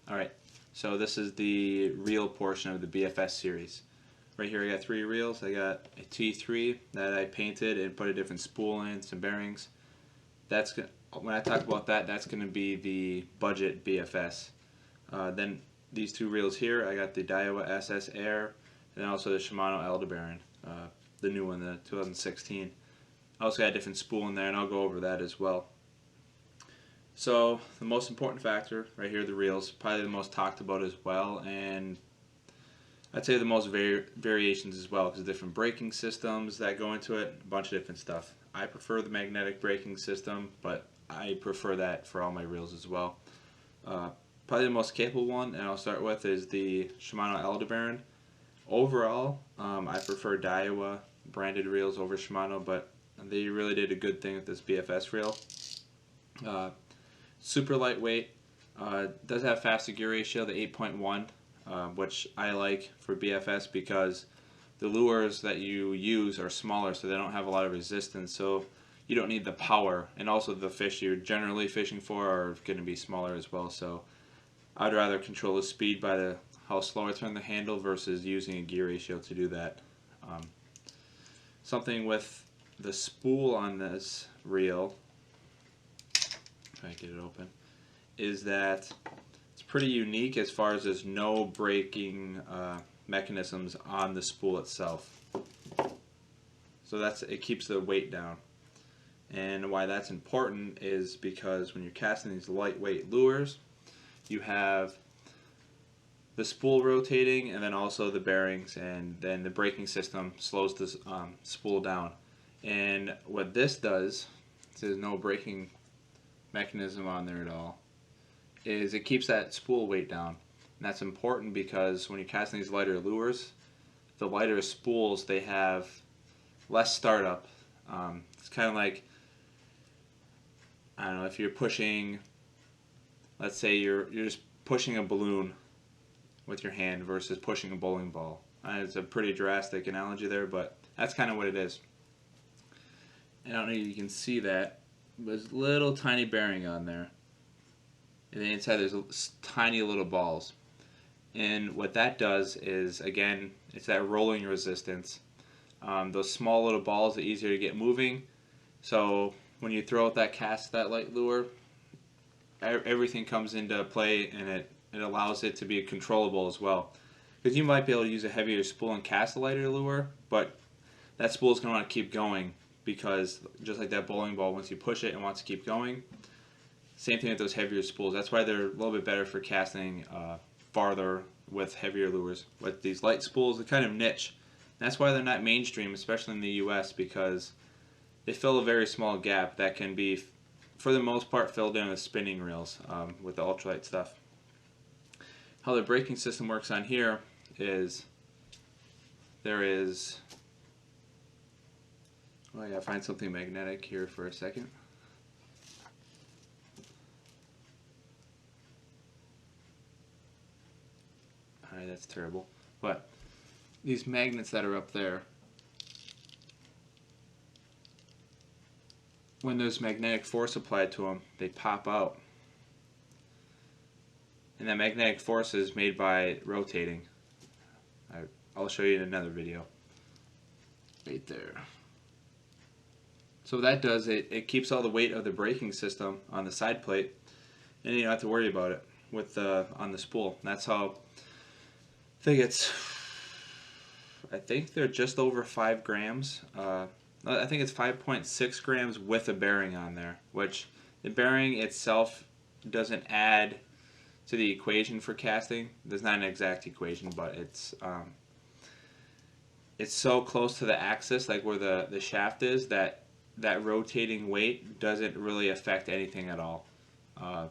Alright, so this is the reel portion of the BFS series. Right here I got 3 reels. I got a T3 that I painted and put a different spool in, some bearings. When I talk about that, that's going to be the budget BFS. Then these 2 reels here, I got the Daiwa SS Air and also the Shimano Ld Baron, the new one, the 2016. I also got a different spool in there, and I'll go over that as well. So the most important factor right here, the reels, probably the most talked about as well, and I'd say the most variations as well, because different braking systems that go into it, a bunch of different stuff. I prefer the magnetic braking system, but I prefer that for all my reels as well. Probably the most capable one, and I'll start with, is the Shimano Ld Baron. Overall, I prefer Daiwa branded reels over Shimano, but they really did a good thing with this BFS reel. Super lightweight, does have faster gear ratio, the 8.1, which I like for BFS because the lures that you use are smaller, so they don't have a lot of resistance, so you don't need the power, and also the fish you're generally fishing for are going to be smaller as well, so I'd rather control the speed by how slow I turn the handle versus using a gear ratio to do that. Something with the spool on this reel, if I get it open, is that it's pretty unique as far as there's no braking mechanisms on the spool itself. So it keeps the weight down. And why that's important is because when you're casting these lightweight lures, you have the spool rotating and then also the bearings, and then the braking system slows the spool down. And what this does, there's no braking mechanism on there at all, is it keeps that spool weight down. And that's important because when you're casting these lighter lures, the lighter spools, they have less startup. It's kind of like, I don't know, if you're pushing, let's say you're just pushing a balloon with your hand versus pushing a bowling ball. It's a pretty drastic analogy there, but that's kind of what it is. And I don't know if you can see that, but there's a little tiny bearing on there. And then inside there's tiny little balls. And what that does is, again, it's that rolling resistance. Those small little balls are easier to get moving. So when you throw out that light lure, everything comes into play, and it allows it to be controllable as well. Because you might be able to use a heavier spool and cast a lighter lure, but that spool is going to want to keep going, because just like that bowling ball, once you push it, it wants to keep going. Same thing with those heavier spools. That's why they're a little bit better for casting farther with heavier lures. With these light spools, they're kind of niche. That's why they're not mainstream, especially in the US, because they fill a very small gap that can be, for the most part, filled in with spinning reels with the ultralight stuff. How the braking system works on here is I gotta find something magnetic here for a second. Alright, that's terrible. But these magnets that are up there, when there's magnetic force applied to them, they pop out. And that magnetic force is made by rotating. I'll show you in another video. Right there. So what that does, it keeps all the weight of the braking system on the side plate, and you don't have to worry about it with on the spool. And that's how, I think they're just over 5 grams. I think it's 5.6 grams with a bearing on there, which the bearing itself doesn't add to the equation for casting. There's not an exact equation, but it's so close to the axis, like where the shaft is, that rotating weight doesn't really affect anything at all.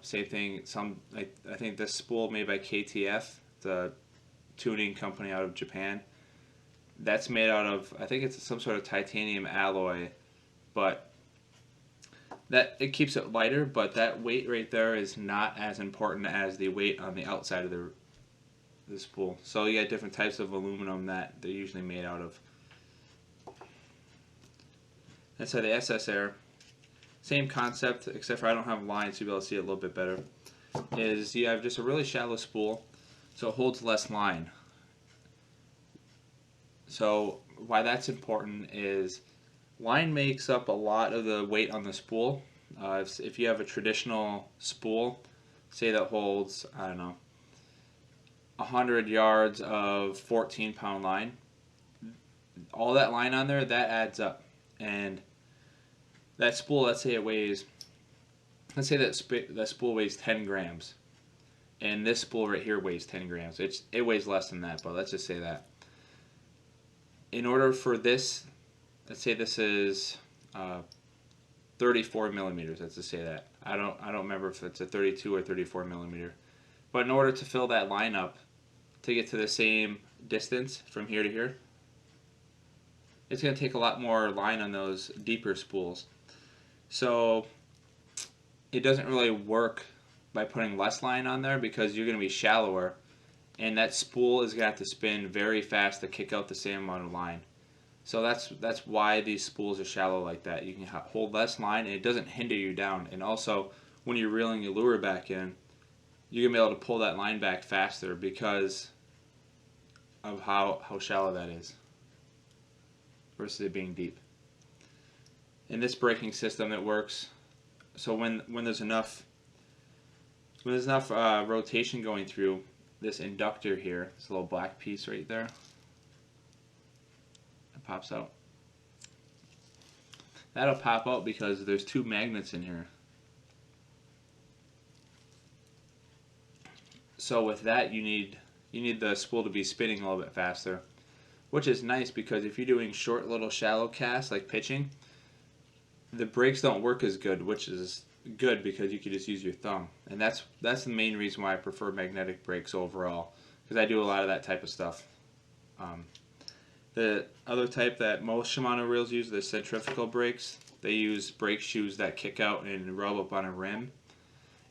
Same thing, I think this spool made by KTF, the tuning company out of Japan, that's made out of, I think it's some sort of titanium alloy, but that it keeps it lighter, but that weight right there is not as important as the weight on the outside of the spool. So you got different types of aluminum that they're usually made out of. That's how the SS Air, same concept, except for I don't have lines, so you'll be able to see it a little bit better. is you have just a really shallow spool, so it holds less line. So why that's important is line makes up a lot of the weight on the spool. If you have a traditional spool, say that holds, I don't know, 100 yards of 14-pound line, all that line on there, that adds up. And that spool, let's say that spool weighs 10 grams. And this spool right here weighs 10 grams. It weighs less than that, but let's just say that. In order for this, let's say this is 34 millimeters. Let's just say that. I don't remember if it's a 32 or 34 millimeter. But in order to fill that line up, to get to the same distance from here to here, it's going to take a lot more line on those deeper spools. So it doesn't really work by putting less line on there because you're going to be shallower, and that spool is going to have to spin very fast to kick out the same amount of line. So that's why these spools are shallow like that. You can hold less line, and it doesn't hinder you down. And also, when you're reeling your lure back in, you're going to be able to pull that line back faster because of how shallow that is versus it being deep. In this braking system, it works. So when there's enough rotation going through this inductor here, this little black piece right there, it pops out. That'll pop out because there's two magnets in here. So with that, you need the spool to be spinning a little bit faster, which is nice because if you're doing short little shallow casts like pitching, the brakes don't work as good, which is good because you can just use your thumb. And that's the main reason why I prefer magnetic brakes overall, because I do a lot of that type of stuff. The other type that most Shimano reels use, the centrifugal brakes. They use brake shoes that kick out and rub up on a rim.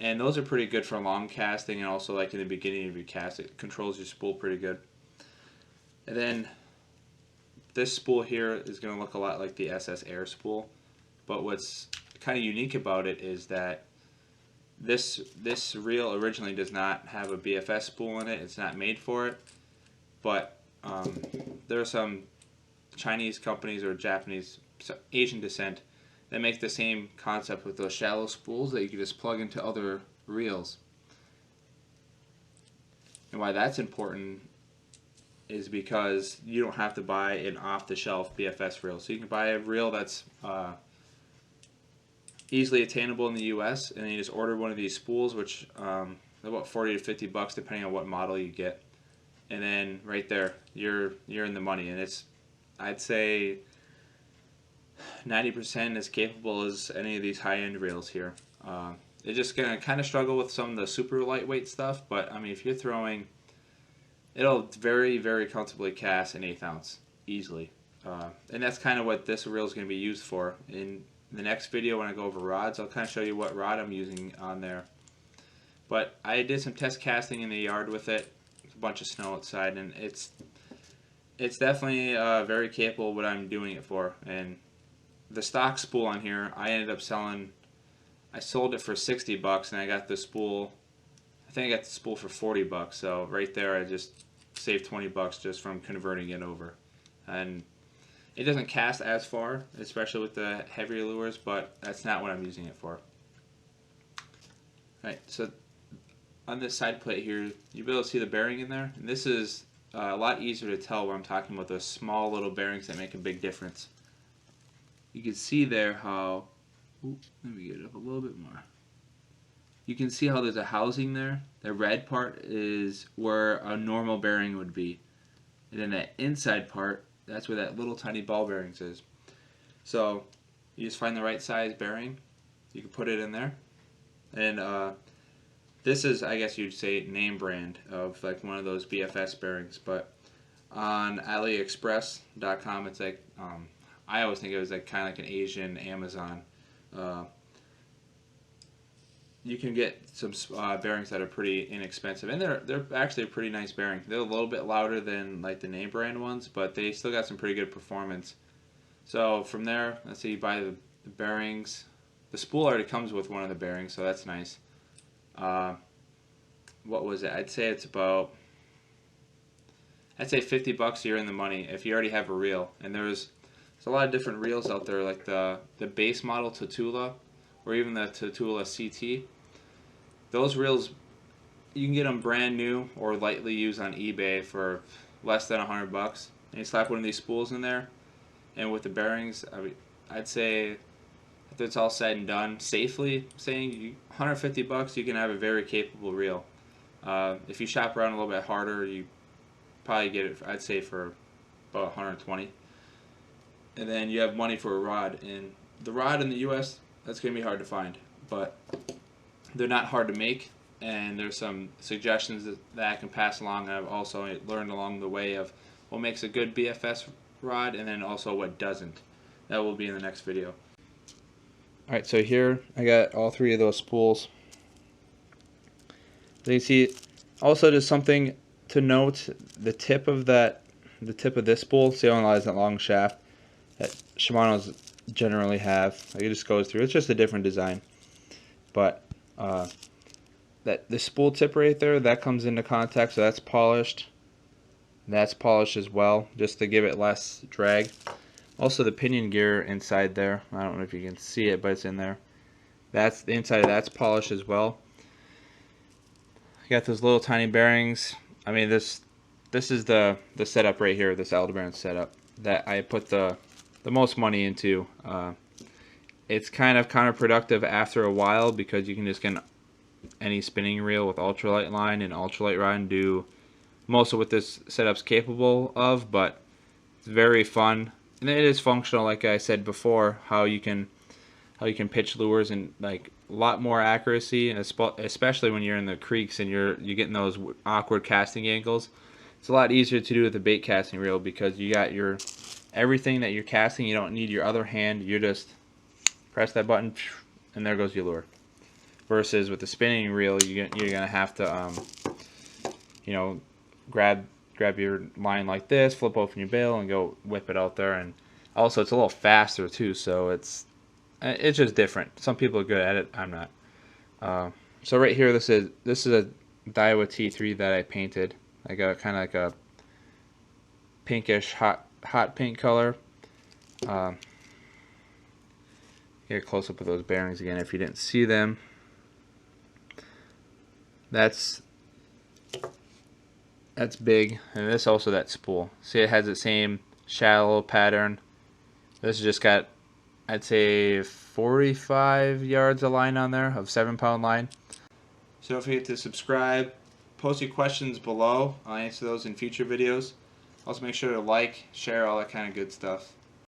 And those are pretty good for long casting, and also like in the beginning of your cast, it controls your spool pretty good. And then this spool here is going to look a lot like the SS Air spool, but what's kind of unique about it is that this reel originally does not have a BFS spool in it. It's not made for it, but there are some Chinese companies or Japanese, Asian descent, that make the same concept with those shallow spools that you can just plug into other reels. And why that's important is because you don't have to buy an off-the-shelf BFS reel. So you can buy a reel that's easily attainable in the US, and then you just order one of these spools, which about 40 to 50 bucks depending on what model you get. And then right there, you're in the money, and it's, I'd say, 90% as capable as any of these high-end reels here. They're just gonna kind of struggle with some of the super lightweight stuff, but I mean, if you're throwing, it'll very, very comfortably cast an 1/8 ounce easily, and that's kind of what this reel is going to be used for. In the next video, when I go over rods, I'll kind of show you what rod I'm using on there. But I did some test casting in the yard with it. There's a bunch of snow outside, and it's definitely very capable of what I'm doing it for. And the stock spool on here, I ended up selling. I sold it for 60 bucks, and I got the spool. I think I got the spool for 40 bucks. So right there, I just saved 20 bucks just from converting it over. And it doesn't cast as far, especially with the heavier lures, but that's not what I'm using it for. Alright, so on this side plate here, you'll be able to see the bearing in there. And this is a lot easier to tell when I'm talking about those small little bearings that make a big difference. You can see there how, let me get it up a little bit more. You can see how there's a housing there. The red part is where a normal bearing would be. And then that inside part, that's where that little tiny ball bearings is. So you just find the right size bearing. You can put it in there. And this is, I guess you'd say, name brand of like one of those BFS bearings. But on AliExpress.com, it's like, I always think it was like kind of like an Asian Amazon. You can get some bearings that are pretty inexpensive, and they're actually a pretty nice bearing. They're a little bit louder than like the name brand ones, but they still got some pretty good performance. So from there, let's say you buy the bearings. The spool already comes with one of the bearings, so that's nice. what was it? I'd say $50 you're in the money if you already have a reel. And there's a lot of different reels out there, like the base model Tatula or even the Tatula CT. Those reels, you can get them brand new or lightly used on eBay for less than $100. And you slap one of these spools in there, and with the bearings, I'd say after it's all said and done, safely saying $150, you can have a very capable reel. If you shop around a little bit harder, you probably get it, I'd say, for about $120. And then you have money for a rod. And the rod in the U.S., that's going to be hard to find. But they're not hard to make. And there's some suggestions that I can pass along. I've also learned along the way of what makes a good BFS rod and then also what doesn't. That will be in the next video. Alright, so here I got all three of those spools. So you see, also just something to note, the tip of this spool, see how it lies that long shaft that Shimano's generally have. Like, it just goes through. It's just a different design. But that the spool tip right there, that comes into contact, so that's polished. That's polished as well, just to give it less drag. Also the pinion gear inside there, I don't know if you can see it, but it's in there. That's the inside of that's polished as well. You got those little tiny bearings. I mean, this is the setup right here, this Aldebaran setup that I put the most money into. It's kind of counterproductive after a while because you can just get any spinning reel with ultralight line and ultralight rod and do most of what this setup's capable of, but it's very fun and it is functional. Like I said before, how you can pitch lures and like a lot more accuracy, and especially when you're in the creeks and you're getting those awkward casting angles. It's a lot easier to do with a bait casting reel because you got everything that you're casting. You don't need your other hand. You just press that button and there goes your lure. Versus with the spinning reel, you're gonna have to grab your line like this, flip open your bail, and go whip it out there. And also, it's a little faster too, so it's just different. Some people are good at it. I'm not. So right here, this is a Daiwa T3 that I painted. I got kind of like a pinkish hot pink color. Get a close up of those bearings again if you didn't see them. That's big, and this also that spool. See, it has the same shallow pattern. This has just got, I'd say, 45 yards of line on there, of 7-pound line. So don't forget to subscribe, post your questions below. I'll answer those in future videos. Also make sure to like, share, all that kind of good stuff.